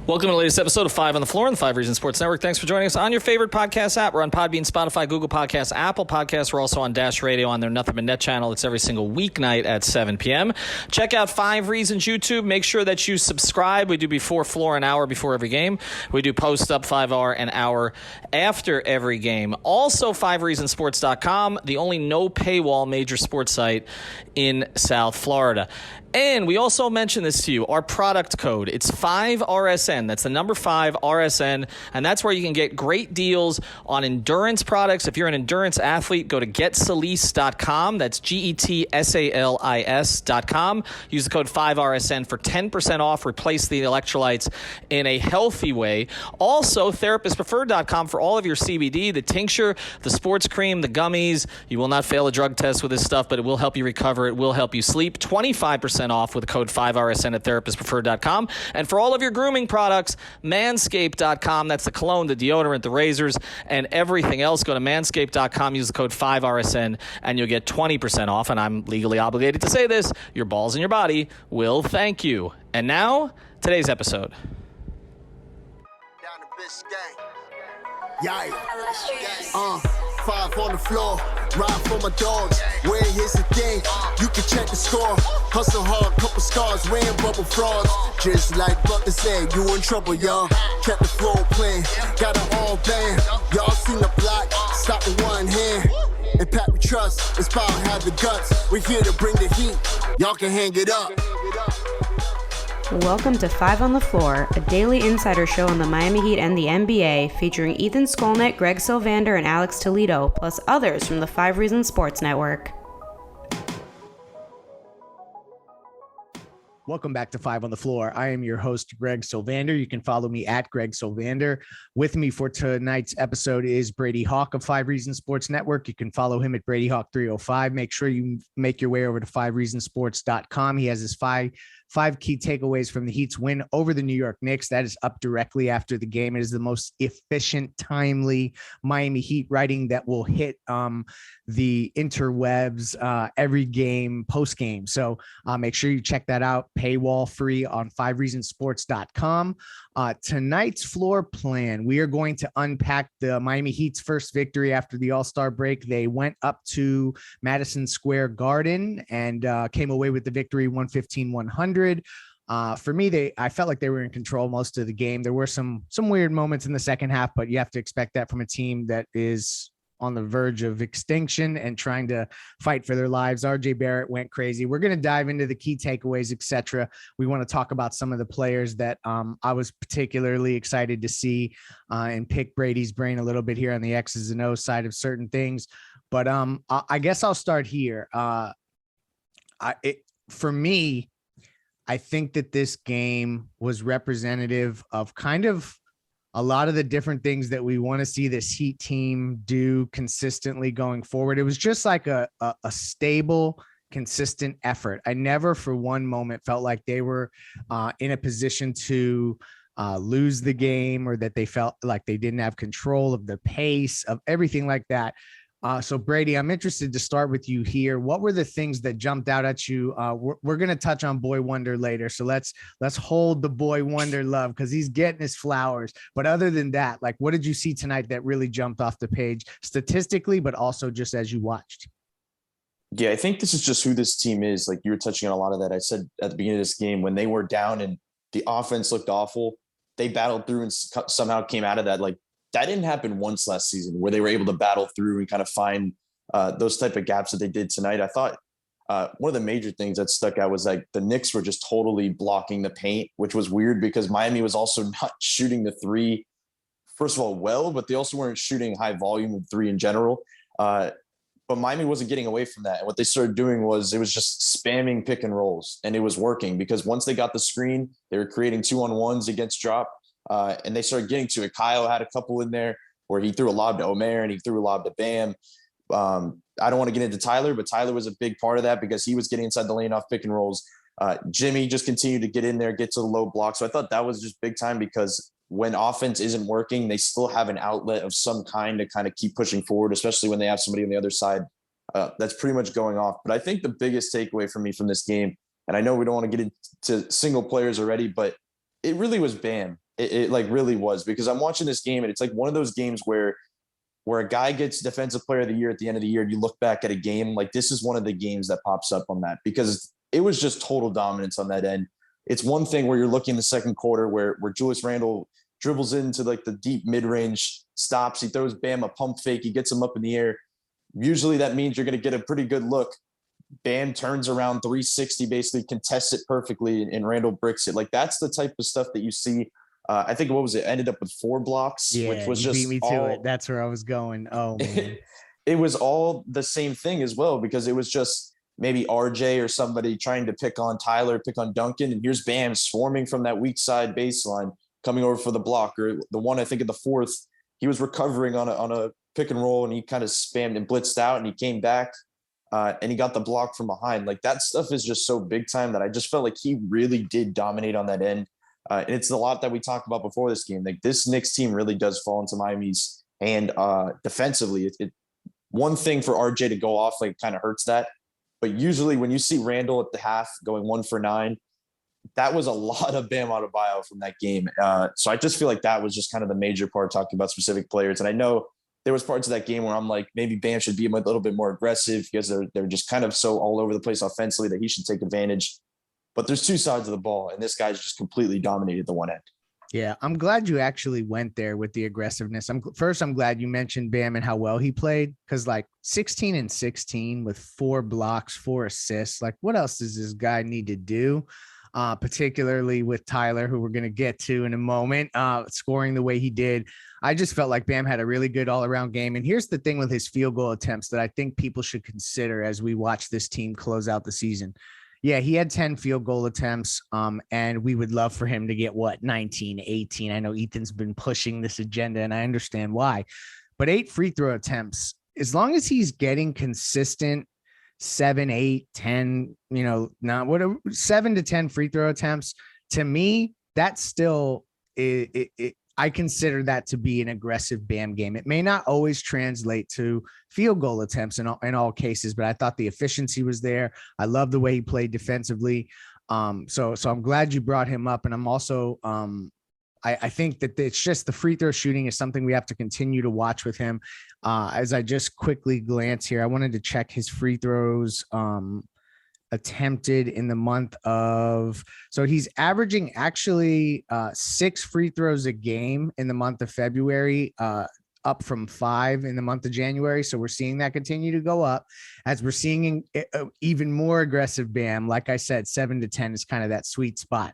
Welcome to the latest episode of 5 on the Floor on the 5 Reasons Sports Network. Thanks for joining us on your favorite podcast app. We're on Podbean, Spotify, Google Podcasts, Apple Podcasts. We're also on Dash Radio on their Nothing But Net channel. It's every single weeknight at 7 p.m. Check out 5 Reasons YouTube. Make sure that you subscribe. We do before Floor an hour before every game. We do post up 5 hour an hour after every game. Also, 5reasonsports.com, the only no paywall major sports site in South Florida. And we also mentioned this to you, our product code. It's 5RSN. That's the number 5RSN. And that's where you can get great deals on endurance products. If you're an endurance athlete, go to getsalis.com. That's GETSALIS.com. Use the code 5RSN for 10% off. Replace the electrolytes in a healthy way. Also, therapistpreferred.com for all of your CBD, the tincture, the sports cream, the gummies. You will not fail a drug test with this stuff, but it will help you recover. It will help you sleep. 25% off with the code 5RSN at therapistpreferred.com. And for all of your grooming products, manscaped.com. That's the cologne, the deodorant, the razors, and everything else. Go to manscaped.com, use the code 5RSN, and you'll get 20% off. And I'm legally obligated to say this. Your balls and your body will thank you. And now, today's episode. Down the bitch gang. Yeah. 5 on the floor, ride for my dogs. Where here's the thing, you can check the score. Hustle hard, couple scars, wearing bubble frauds. Just like Butler said, you in trouble, y'all. Kept the floor playing, got it all banned. Y'all seen the block, stop with one hand. And Pat we trust, it's power, have the guts. We're here to bring the heat, y'all can hang it up. Welcome to 5 on the Floor, a daily insider show on the Miami Heat and the NBA, featuring Ethan Skolnick, Greg Sylvander, and Alex Toledo, plus others from the 5 Reasons Sports Network. Welcome back to 5 on the Floor. I am your host, Greg Sylvander. You can follow me at Greg Sylvander. With me for tonight's episode is Brady Hawk of 5 Reasons Sports Network. You can follow him at BradyHawk305. Make sure you make your way over to 5reasonsports.com. He has his five key takeaways from the Heat's win over the New York Knicks. That is up directly after the game. It is the most efficient, timely Miami Heat writing that will hit the interwebs every game, post game. So make sure you check that out. Paywall free on 5reasonsports.com. Tonight's floor plan, we are going to unpack the Miami Heat's first victory after the All-Star break. They went up to Madison Square Garden and came away with the victory 115-100. For me, I felt like they were in control most of the game. There were some weird moments in the second half, but you have to expect that from a team that is on the verge of extinction and trying to fight for their lives. RJ Barrett went crazy. We're going to dive into the key takeaways, etc. We want to talk about some of the players that I was particularly excited to see and pick Brady's brain a little bit here on the X's and O's side of certain things. But I guess I'll start here. For me, I think that this game was representative of kind of a lot of the different things that we want to see this Heat team do consistently going forward. It was just like a stable, consistent effort. I never for one moment felt like they were in a position to lose the game or that they felt like they didn't have control of the pace of everything like that. So Brady, I'm interested to start with you here. What were the things that jumped out at you? We're going to touch on Boy Wonder later. So let's hold the Boy Wonder love because he's getting his flowers. But other than that, like, what did you see tonight that really jumped off the page statistically, but also just as you watched? Yeah, I think this is just who this team is. Like you were touching on a lot of that. I said at the beginning of this game, when they were down and the offense looked awful, they battled through and somehow came out of that. Like, that didn't happen once last season where they were able to battle through and kind of find those type of gaps that they did tonight. I thought one of the major things that stuck out was like the Knicks were just totally blocking the paint, which was weird because Miami was also not shooting the three, first of all, well, but they also weren't shooting high volume of three in general. But Miami wasn't getting away from that. And what they started doing was it was just spamming pick and rolls, and it was working because once they got the screen, they were creating 2-on-1s against drop. And they started getting to it. Kyle had a couple in there where he threw a lob to Omer and he threw a lob to Bam. I don't want to get into Tyler, but Tyler was a big part of that because he was getting inside the lane off pick and rolls. Jimmy just continued to get in there, get to the low block. So I thought that was just big time because when offense isn't working, they still have an outlet of some kind to kind of keep pushing forward, especially when they have somebody on the other side that's pretty much going off. But I think the biggest takeaway for me from this game, and I know we don't want to get into single players already, but it really was Bam. It like really was, because I'm watching this game and it's like one of those games where a guy gets defensive player of the year at the end of the year and you look back at a game, like this is one of the games that pops up on that, because it was just total dominance on that end. It's one thing where you're looking in the second quarter where Julius Randle dribbles into like the deep mid-range, stops, he throws Bam a pump fake, he gets him up in the air. Usually that means you're going to get a pretty good look. Bam turns around 360, basically contests it perfectly, and Randle bricks it. Like that's the type of stuff that you see. I think what was it? Ended up with 4 blocks, which was just beat me to it. That's where I was going. Oh man. It was all the same thing as well, because it was just maybe RJ or somebody trying to pick on Tyler, pick on Duncan, and here's Bam swarming from that weak side baseline, coming over for the block. Or the one, I think in the fourth, he was recovering on a pick and roll and he kind of spammed and blitzed out and he came back and he got the block from behind. Like that stuff is just so big time that I just felt like he really did dominate on that end. And it's a lot that we talked about before this game. Like this Knicks team really does fall into Miami's hand defensively. One thing for RJ to go off, like kind of hurts that. But usually when you see Randle at the half going 1 for 9, that was a lot of Bam Adebayo from that game. So I just feel like that was just kind of the major part, talking about specific players. And I know there was parts of that game where I'm like, maybe Bam should be a little bit more aggressive, because they're just kind of so all over the place offensively that he should take advantage. But there's two sides of the ball, and this guy's just completely dominated the one end. Yeah, I'm glad you actually went there with the aggressiveness. I'm glad you mentioned Bam and how well he played, because like 16 and 16 with 4 blocks, 4 assists. Like what else does this guy need to do? Particularly with Tyler, who we're going to get to in a moment, scoring the way he did. I just felt like Bam had a really good all-around game. And here's the thing with his field goal attempts that I think people should consider as we watch this team close out the season. Yeah, he had 10 field goal attempts, and we would love for him to get, 19, 18. I know Ethan's been pushing this agenda, and I understand why. But 8 free throw attempts, as long as he's getting consistent 7, 8, 10, not whatever, 7 to 10 free throw attempts, to me, that's still I consider that to be an aggressive Bam game. It may not always translate to field goal attempts in all cases, but I thought the efficiency was there. I love the way he played defensively. So I'm glad you brought him up. And I'm also, I think that it's just the free throw shooting is something we have to continue to watch with him. As I just quickly glance here, I wanted to check his free throws attempted in the month of, so he's averaging actually 6 free throws a game in the month of February, up from 5 in the month of January. So we're seeing that continue to go up as we're seeing even more aggressive Bam. Like I said, 7 to 10 is kind of that sweet spot.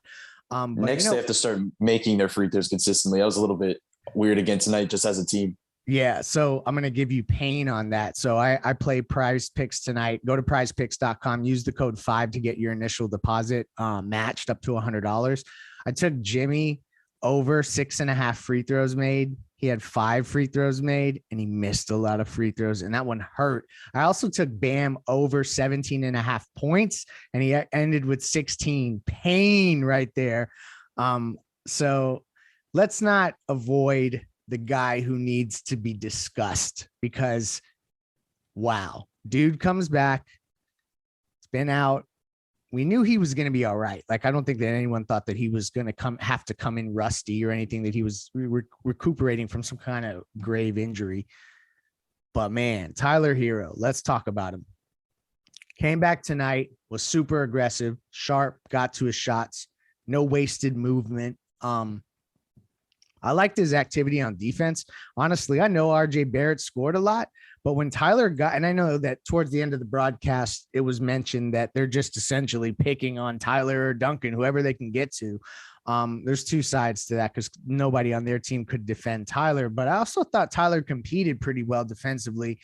But Next, they have to start making their free throws consistently. That was a little bit weird again tonight, just as a team. Yeah, so I'm going to give you pain on that. So I play Prize Picks tonight. Go to prizepicks.com. Use the code 5 to get your initial deposit matched up to $100. I took Jimmy over 6.5 free throws made. He had 5 free throws made, and he missed a lot of free throws, and that one hurt. I also took Bam over 17.5 points, and he ended with 16. Pain right there. So let's not avoid the guy who needs to be discussed, because wow, dude comes back. It's been out. We knew he was going to be all right. Like, I don't think that anyone thought that he was going to have to come in rusty or anything, that he was recuperating from some kind of grave injury. But man, Tyler Herro, let's talk about him. Came back tonight, was super aggressive, sharp, got to his shots, no wasted movement. I liked his activity on defense. Honestly, I know RJ Barrett scored a lot, but when Tyler got, and I know that towards the end of the broadcast, it was mentioned that they're just essentially picking on Tyler or Duncan, whoever they can get to. There's two sides to that, because nobody on their team could defend Tyler, but I also thought Tyler competed pretty well defensively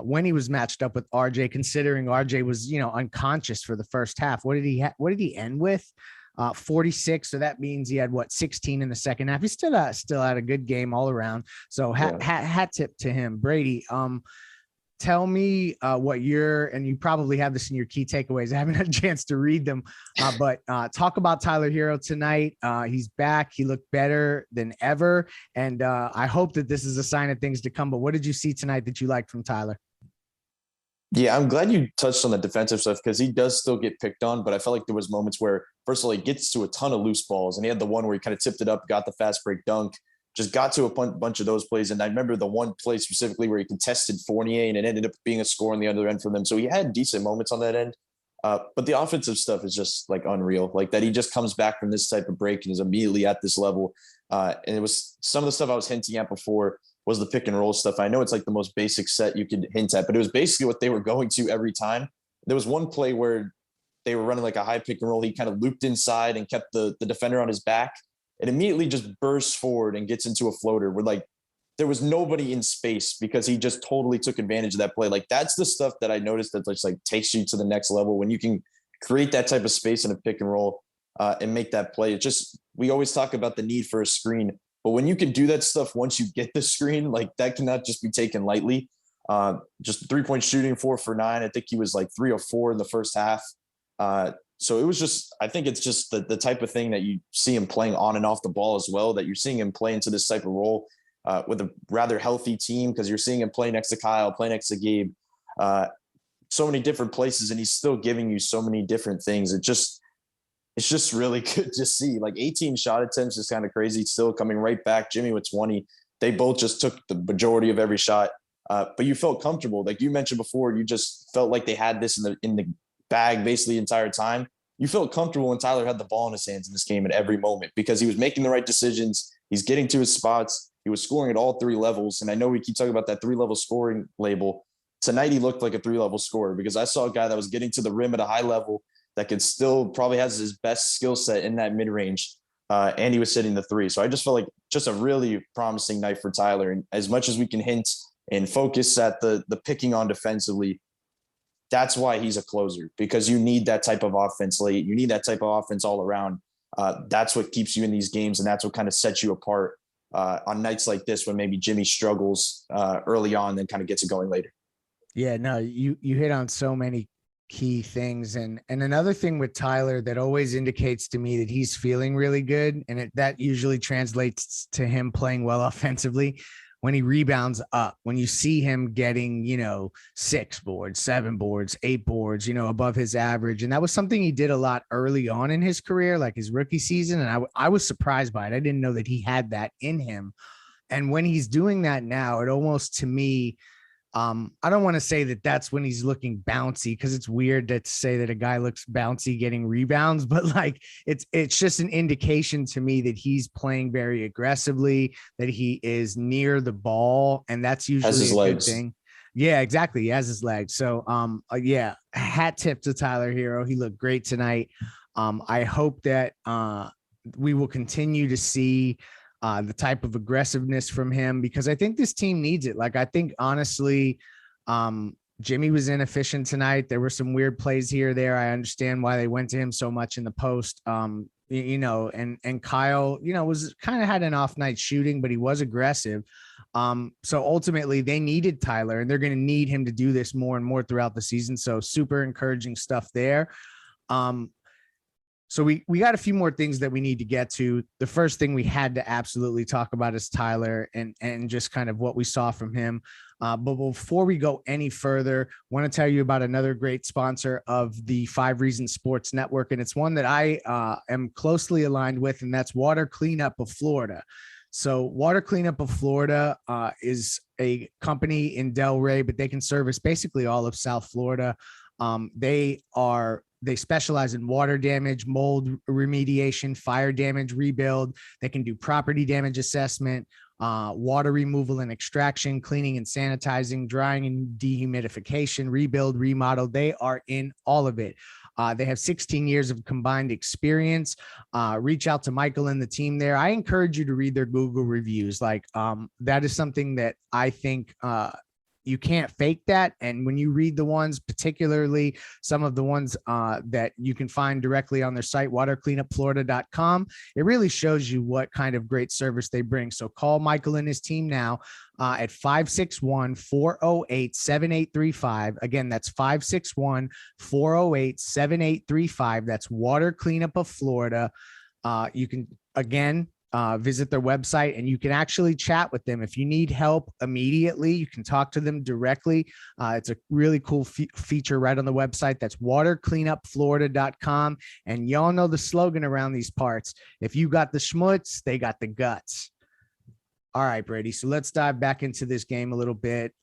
when he was matched up with RJ, considering RJ was, unconscious for the first half. What did he end with? 46. So that means he had 16 in the second half. He still had a good game all around. So hat tip to him. Brady, tell me what and you probably have this in your key takeaways. I haven't had a chance to read them, but talk about Tyler Herro tonight. He's back. He looked better than ever. And I hope that this is a sign of things to come. But what did you see tonight that you liked from Tyler? Yeah, I'm glad you touched on the defensive stuff because he does still get picked on, but I felt like there was moments where, first of all, he gets to a ton of loose balls, and he had the one where he kind of tipped it up, got the fast break dunk, just got to a bunch of those plays. And I remember the one play specifically where he contested Fournier, and it ended up being a score on the other end for them. So he had decent moments on that end. But the offensive stuff is just like unreal, like that he just comes back from this type of break and is immediately at this level. And it was some of the stuff I was hinting at before was the pick and roll stuff. I know it's like the most basic set you could hint at, but it was basically what they were going to every time. There was one play where they were running like a high pick and roll. He kind of looped inside and kept the defender on his back and immediately just bursts forward and gets into a floater where like there was nobody in space because he just totally took advantage of that play. Like that's the stuff that I noticed that just like takes you to the next level when you can create that type of space in a pick and roll and make that play. It just, we always talk about the need for a screen, but when you can do that stuff once you get the screen, like that cannot just be taken lightly. Just 3-point shooting, 4 for 9. I think he was like 3 or 4 in the first half. So it was just, I think it's just the type of thing that you see him playing on and off the ball as well, that you're seeing him play into this type of role with a rather healthy team because you're seeing him play next to Kyle, play next to Gabe, so many different places, and he's still giving you so many different things. It's just really good to see. Like 18 shot attempts is kind of crazy. Still coming right back. Jimmy with 20. They both just took the majority of every shot. But you felt comfortable. Like you mentioned before, you just felt like they had this in the bag basically the entire time. You felt comfortable when Tyler had the ball in his hands in this game at every moment because he was making the right decisions. He's getting to his spots. He was scoring at all 3 levels. And I know we keep talking about that 3-level scoring label. Tonight, he looked like a 3-level scorer because I saw a guy that was getting to the rim at a high level that could still probably has his best skill set in that mid-range. And he was hitting the 3. So I just felt like just a really promising night for Tyler. And as much as we can hint and focus at the picking on defensively, that's why he's a closer, because you need that type of offense late. You need that type of offense all around. That's what keeps you in these games, and that's what kind of sets you apart on nights like this when maybe Jimmy struggles early on, then kind of gets it going later. Yeah, no, you hit on so many key things. And another thing with Tyler that always indicates to me that he's feeling really good, and that usually translates to him playing well offensively, when he rebounds up, when you see him getting, 6 boards, 7 boards, 8 boards, above his average. And that was something he did a lot early on in his career, like his rookie season. And I was surprised by it. I didn't know that he had that in him. And when he's doing that now, it almost, to me, I don't want to say that that's when he's looking bouncy, because it's weird to say that a guy looks bouncy getting rebounds, but like it's just an indication to me that he's playing very aggressively, that he is near the ball, and that's usually a good thing. Yeah, exactly. He has his legs. So yeah, hat tip to Tyler Herro. He looked great tonight. I hope that we will continue to see the type of aggressiveness from him, because I think this team needs it. Like, I think honestly, Jimmy was inefficient tonight. There were some weird plays here or there. I understand why they went to him so much in the post. And Kyle, was kind of had an off night shooting, but he was aggressive. So ultimately they needed Tyler, and they're going to need him to do this more and more throughout the season. So super encouraging stuff there. So we got a few more things that we need to get to. The first thing we had to absolutely talk about is Tyler and just kind of what we saw from him. But before we go any further, I want to tell you about another great sponsor of the 5 Reasons Sports Network. And it's one that I am closely aligned with, and that's Water Cleanup of Florida. So Water Cleanup of Florida is a company in Delray, but they can service basically all of South Florida. They specialize in water damage, mold remediation, fire damage rebuild. They can do property damage assessment, water removal and extraction, cleaning and sanitizing, drying and dehumidification, rebuild, remodel. They are in all of it. They have 16 years of combined experience. Reach out to Michael and the team there. I encourage you to read their Google reviews. That is something that I think you can't fake that. And when you read the ones, particularly some of the ones that you can find directly on their site, watercleanupflorida.com, it really shows you what kind of great service they bring. So call Michael and his team now at 561-408-7835. Again, that's 561-408-7835. That's Water Cleanup of Florida. You can, again, visit their website, and you can actually chat with them. If you need help immediately, you can talk to them directly. It's a really cool feature right on the website. That's watercleanupflorida.com. And y'all know the slogan around these parts. If you got the schmutz, they got the guts. All right, Brady. So let's dive back into this game a little bit.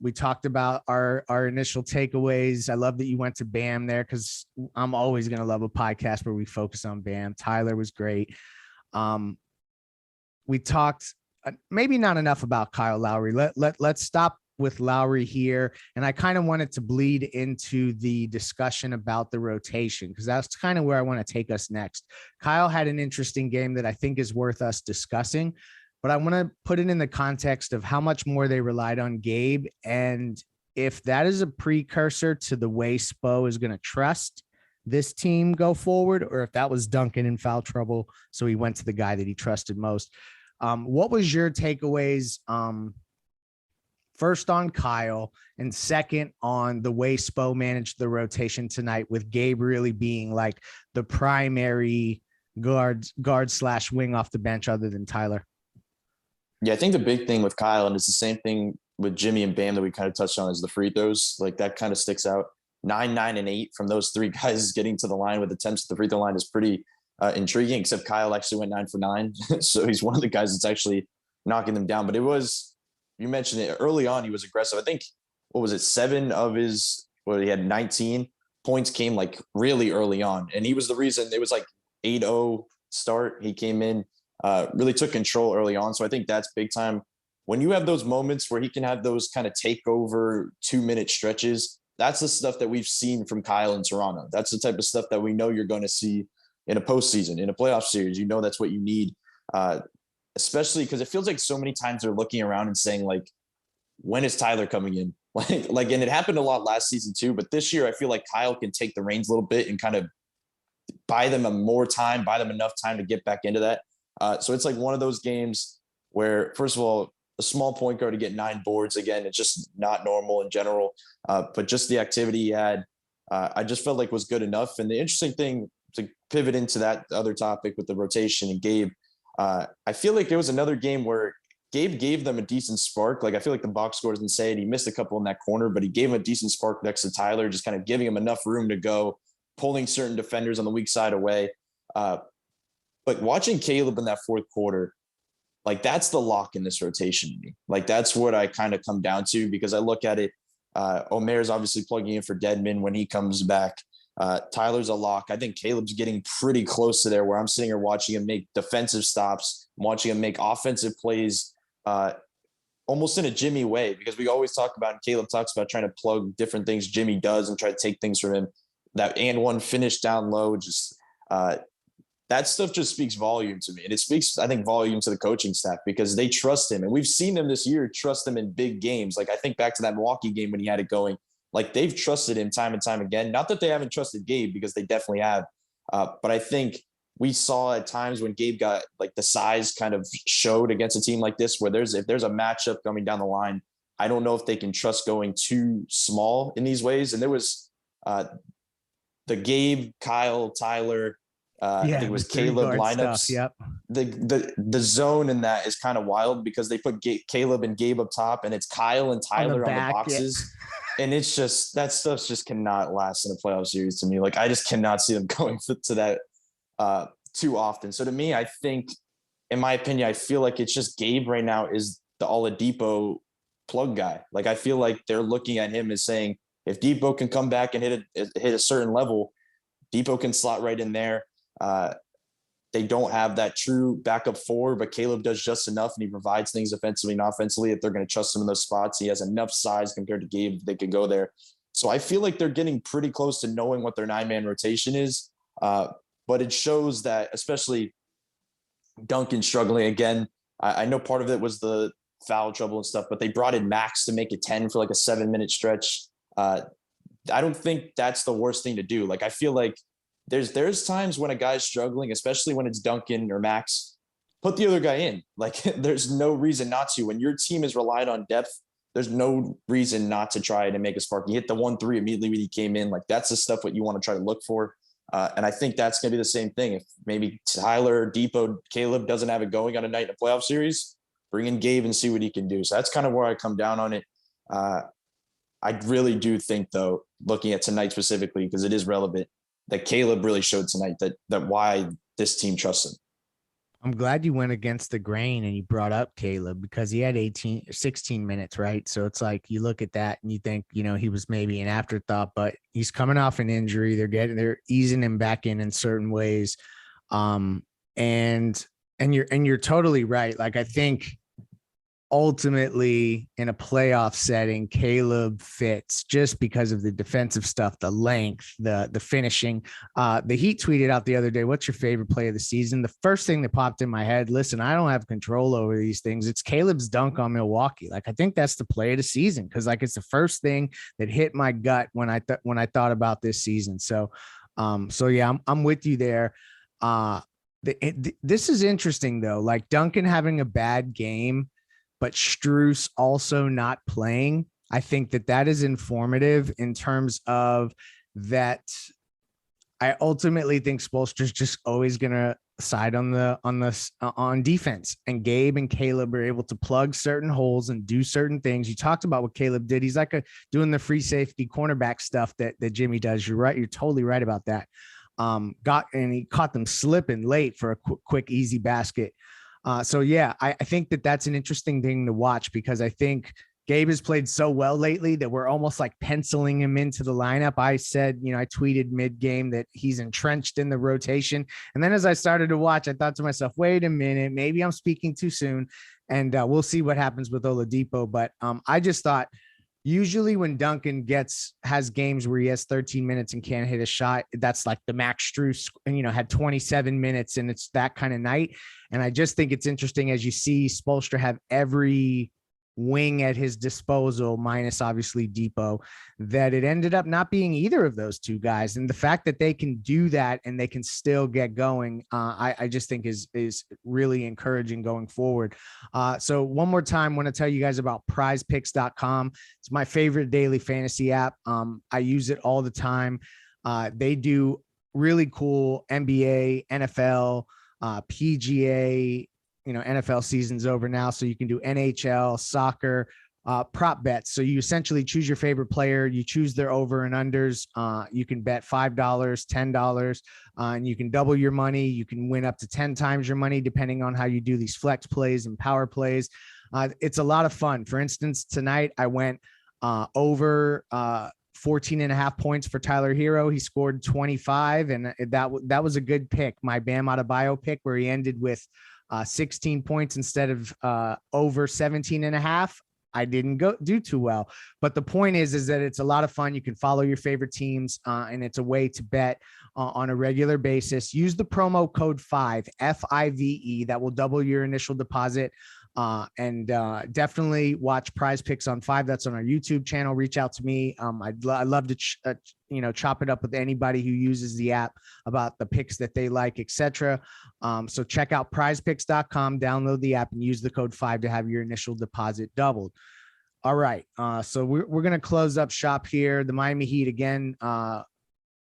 We talked about our initial takeaways. I love that you went to Bam there, because I'm always going to love a podcast where we focus on Bam. Tyler was great. We talked maybe not enough about Kyle Lowry. Let's stop with Lowry here. And I kind of wanted to bleed into the discussion about the rotation, because that's kind of where I want to take us next. Kyle had an interesting game that I think is worth us discussing, but I want to put it in the context of how much more they relied on Gabe, and if that is a precursor to the way Spo is going to trust this team go forward, or if that was Duncan in foul trouble, so he went to the guy that he trusted most. What was your takeaways? First on Kyle, and second on the way Spo managed the rotation tonight, with Gabe really being like the primary guard / wing off the bench other than Tyler. Yeah, I think the big thing with Kyle, and it's the same thing with Jimmy and Bam that we kind of touched on, is the free throws. Like, that kind of sticks out. 9, 9, and 8 from those three guys getting to the line with attempts at the free throw line is pretty intriguing, except Kyle actually went 9 for 9. So he's one of the guys that's actually knocking them down. But it was, you mentioned it early on, he was aggressive. I think, what was it? 7 of his, he had 19 points came like really early on. And he was the reason. It was like 8-0 start. He came in, really took control early on. So I think that's big time. When you have those moments where he can have those kind of take over 2-minute stretches, that's the stuff that we've seen from Kyle in Toronto. That's the type of stuff that we know you're going to see in a postseason, in a playoff series. You know, that's what you need, especially because it feels like so many times they're looking around and saying, like, when is Tyler coming in? Like, and it happened a lot last season too, but this year I feel like Kyle can take the reins a little bit and kind of buy them buy them enough time to get back into that. So it's like one of those games where, first of all, a small point guard to get 9 boards, again, it's just not normal in general. But just the activity he had, I just felt like was good enough. And the interesting thing, to pivot into that other topic with the rotation and Gabe, I feel like there was another game where Gabe gave them a decent spark. Like, I feel like the box score doesn't say it. He missed a couple in that corner, but he gave him a decent spark next to Tyler, just kind of giving him enough room to go, pulling certain defenders on the weak side away. But watching Caleb in that fourth quarter, like, that's the lock in this rotation to me. Like, that's what I kind of come down to, because I look at it. Omer's obviously plugging in for Dedmon when he comes back. Tyler's a lock. I think Caleb's getting pretty close to there, where I'm sitting here watching him make defensive stops, watching him make offensive plays, almost in a Jimmy way, because we always talk about, and Caleb talks about, trying to plug different things Jimmy does and try to take things from him. That and one finish down low, just that stuff just speaks volume to me. And it speaks, I think, volume to the coaching staff, because they trust him. And we've seen them this year trust him in big games. Like, I think back to that Milwaukee game when he had it going. Like, they've trusted him time and time again. Not that they haven't trusted Gabe, because they definitely have. But I think we saw at times when Gabe got, like, the size kind of showed against a team like this, where if there's a matchup coming down the line, I don't know if they can trust going too small in these ways. And there was the Gabe, Kyle, Tyler, I think it was Caleb lineups. Stuff, yep. The zone in that is kind of wild, because they put Caleb and Gabe up top, and it's Kyle and Tyler on the boxes. Yeah. And it's just, that stuff just cannot last in a playoff series to me. Like, I just cannot see them going to that too often. So to me, I think, in my opinion, I feel like it's just Gabe right now is the Oladipo plug guy. Like, I feel like they're looking at him as saying, if Depot can come back and hit a certain level, Depot can slot right in there. They don't have that true backup 4, but Caleb does just enough, and he provides things offensively and offensively. If they're going to trust him in those spots, he has enough size compared to Gabe, they could go there. So I feel like they're getting pretty close to knowing what their 9-man rotation is. But it shows that, especially Duncan struggling again. I know part of it was the foul trouble and stuff, but they brought in Max to make it 10 for like a 7-minute stretch. I don't think that's the worst thing to do. Like, I feel like there's times when a guy's struggling, especially when it's Duncan or Max, put the other guy in. Like, there's no reason not to. When your team is relied on depth, there's no reason not to try to make a spark. He hit the 1-3 immediately when he came in. Like, that's the stuff what you want to try to look for. And I think that's going to be the same thing. If maybe Tyler, Depot, Caleb doesn't have it going on a night in a playoff series, bring in Gabe and see what he can do. So that's kind of where I come down on it. I really do think, though, looking at tonight specifically, because it is relevant, that Caleb really showed tonight that why this team trusts him. I'm glad you went against the grain and you brought up Caleb because he had 16 minutes, right? So it's like you look at that and you think, he was maybe an afterthought, but he's coming off an injury. They're easing him back in certain ways. And you're totally right. Like, I think ultimately in a playoff setting, Caleb fits just because of the defensive stuff, the length, the finishing. The Heat tweeted out the other day, what's your favorite play of the season? The first thing that popped in my head, listen, I don't have control over these things. It's Caleb's dunk on Milwaukee. Like, I think that's the play of the season because it's the first thing that hit my gut when I thought about this season. So yeah, I'm with you there. This is interesting though, like Duncan having a bad game, but Strus also not playing. I think that is informative in terms of that. I ultimately think Spoelstra's just always going to side on defense, and Gabe and Caleb are able to plug certain holes and do certain things. You talked about what Caleb did. He's like doing the free safety cornerback stuff that Jimmy does. You're right. You're totally right about that. He caught them slipping late for a quick, easy basket. So yeah, I think that's an interesting thing to watch because I think Gabe has played so well lately that we're almost like penciling him into the lineup. I said, I tweeted mid-game that he's entrenched in the rotation. And then as I started to watch, I thought to myself, wait a minute, maybe I'm speaking too soon. And we'll see what happens with Oladipo. But I just thought usually when Duncan has games where he has 13 minutes and can't hit a shot, that's like the Max Strus, had 27 minutes and it's that kind of night. And I just think it's interesting as you see Spoelstra have every wing at his disposal, minus obviously Depot, that it ended up not being either of those two guys. And the fact that they can do that and they can still get going, I just think is really encouraging going forward. So one more time, I want to tell you guys about prizepicks.com. It's my favorite daily fantasy app. I use it all the time. They do really cool NBA, NFL, PGA, NFL season's over now. So you can do NHL, soccer, prop bets. So you essentially choose your favorite player. You choose their over and unders. You can bet $5, $10, and you can double your money. You can win up to 10 times your money, depending on how you do these flex plays and power plays. It's a lot of fun. For instance, tonight I went over 14.5 points for Tyler Herro. He scored 25, and that was a good pick. My Bam Adebayo pick, where he ended with 16 points instead of over 17.5. I didn't do too well, but the point is that it's a lot of fun. You can follow your favorite teams, and it's a way to bet on a regular basis. Use the promo code 5 FIVE. That will double your initial deposit. And definitely watch Prize Picks on 5. That's on our YouTube channel. Reach out to me. I'd love to chop it up with anybody who uses the app about the picks that they like, etc. So check out prizepicks.com, download the app, and use the code 5 to have your initial deposit doubled. All right. So we're going to close up shop here. The Miami Heat again,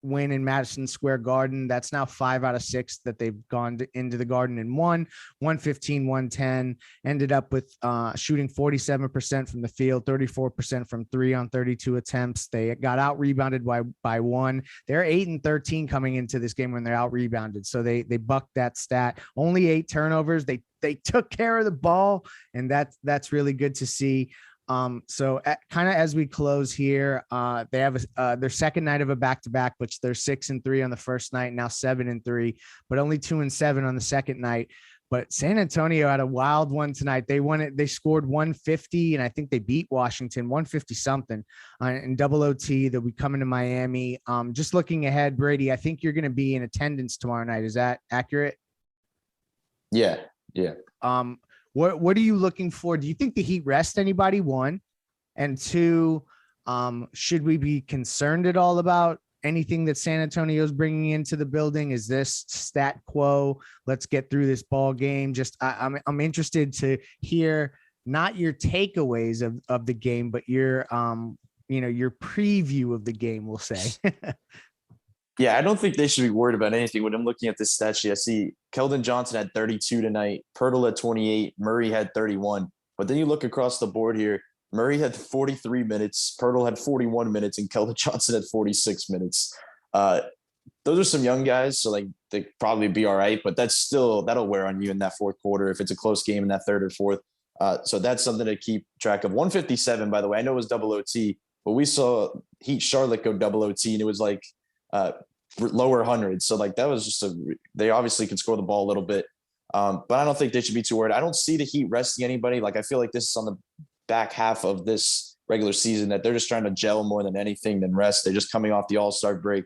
win in Madison Square Garden. That's now 5 out of 6 that they've gone into the Garden and won. 115-110. Ended up with shooting 47% from the field, 34% from 3 on 32 attempts. They got out rebounded by 1. They're 8-13 coming into this game when they're out rebounded. So they bucked that stat. Only 8 turnovers. They took care of the ball, and that's really good to see. So kind of as we close here, they have their second night of a back-to-back, which they're 6-3 on the first night, now 7-3, but only 2-7 on the second night. But San Antonio had a wild one tonight. They won it. They scored 150, and I think they beat Washington 150 something in double OT. They'll be coming to Miami. Just looking ahead, Brady, I think you're going to be in attendance tomorrow night. Is that accurate? Yeah. What are you looking for? Do you think the Heat rest anybody? 1, and 2, should we be concerned at all about anything that San Antonio is bringing into the building? Is this stat quo? Let's get through this ball game. Just I'm interested to hear not your takeaways of the game, but your your preview of the game, we'll say. Yeah, I don't think they should be worried about anything. When I'm looking at this stat sheet, I see Keldon Johnson had 32 tonight, Pirtle had 28, Murray had 31. But then you look across the board here, Murray had 43 minutes, Pirtle had 41 minutes, and Keldon Johnson had 46 minutes. Those are some young guys, so like they probably be all right, but that'll wear on you in that fourth quarter if it's a close game in that third or fourth. So that's something to keep track of. 157, by the way, I know it was double OT, but we saw Heat Charlotte go double OT, and it was like lower hundreds. So like that was just they obviously could score the ball a little bit, but I don't think they should be too worried. I don't see the Heat resting anybody. Like I feel like this is on the back half of this regular season that they're just trying to gel more than anything than rest. They're just coming off the All-Star break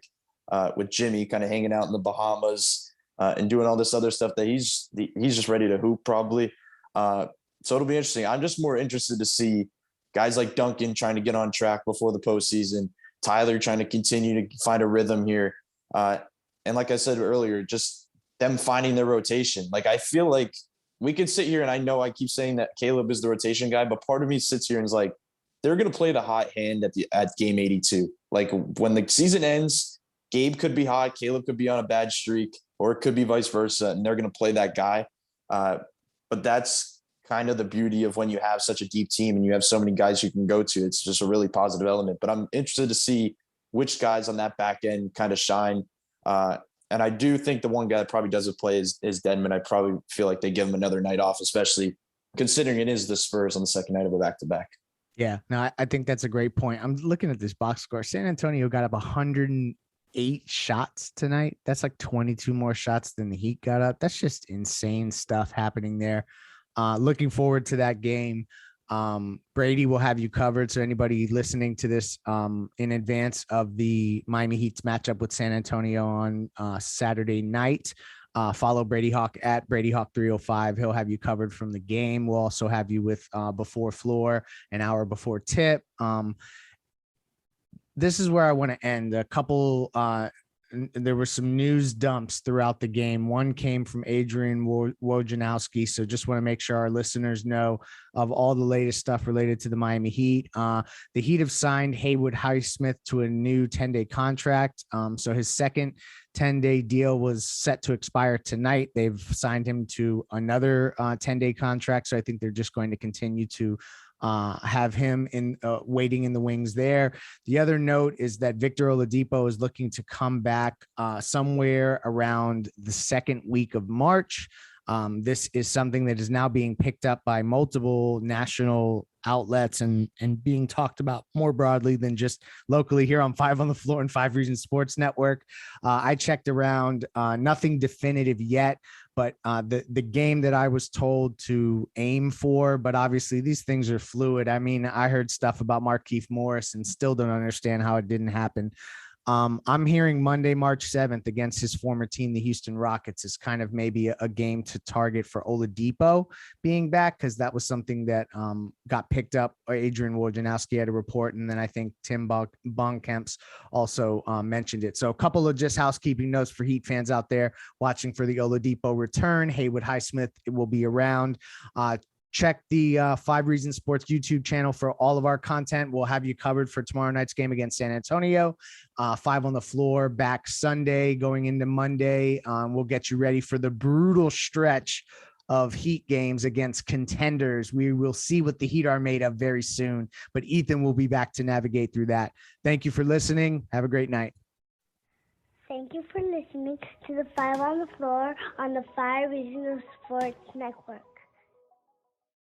with Jimmy kind of hanging out in the Bahamas and doing all this other stuff that he's just ready to hoop probably. So it'll be interesting. I'm just more interested to see guys like Duncan trying to get on track before the postseason, Tyler trying to continue to find a rhythm here. And like I said earlier, just them finding their rotation. Like I feel like we could sit here and I know I keep saying that Caleb is the rotation guy, but part of me sits here and is like, they're going to play the hot hand at game 82. Like when the season ends, Gabe could be hot, Caleb could be on a bad streak, or it could be vice versa, and they're going to play that guy. But that's kind of the beauty of when you have such a deep team and you have so many guys you can go to. It's just a really positive element. But I'm interested to see which guys on that back end kind of shine. And I do think the one guy that probably doesn't play is Dedmon. I probably feel like they give him another night off, especially considering it is the Spurs on the second night of a back-to-back. Yeah, no, I think that's a great point. I'm looking at this box score. San Antonio got up 108 shots tonight. That's like 22 more shots than the Heat got up. That's just insane stuff happening there. Looking forward to that game. Brady will have you covered. So anybody listening to this in advance of the Miami Heat's matchup with San Antonio on Saturday night, follow Brady Hawk at Brady Hawk 305. He'll have you covered from the game. We'll also have you with Before Floor, an hour before tip. This is where I want to end. A couple there were some news dumps throughout the game. One came from Adrian Wojnarowski. So just want to make sure our listeners know of all the latest stuff related to the Miami Heat. The Heat have signed Haywood Highsmith to a new 10-day contract. So his second 10-day deal was set to expire tonight. They've signed him to another 10-day contract. So I think they're just going to continue to have him in waiting in the wings there. The other note is that Victor Oladipo is looking to come back somewhere around the second week of March. This is something that is now being picked up by multiple national outlets and being talked about more broadly than just locally here on 5 on the Floor and 5 Reasons Sports Network. I checked around, nothing definitive yet, but the game that I was told to aim for, but obviously these things are fluid. I mean, I heard stuff about Markieff Morris and still don't understand how it didn't happen. I'm hearing Monday, March 7th against his former team, the Houston Rockets, is kind of maybe a game to target for Oladipo being back, because that was something that got picked up. Adrian Wojnarowski had a report, and then I think Tim Bontemps also mentioned it. So a couple of just housekeeping notes for Heat fans out there watching for the Oladipo return. Haywood Highsmith will be around. Check the 5 Reasons Sports YouTube channel for all of our content. We'll have you covered for tomorrow night's game against San Antonio. 5 on the Floor back Sunday going into Monday. We'll get you ready for the brutal stretch of Heat games against contenders. We will see what the Heat are made of very soon, but Ethan will be back to navigate through that. Thank you for listening. Have a great night. Thank you for listening to the 5 on the Floor on the 5 Reasons Sports Network.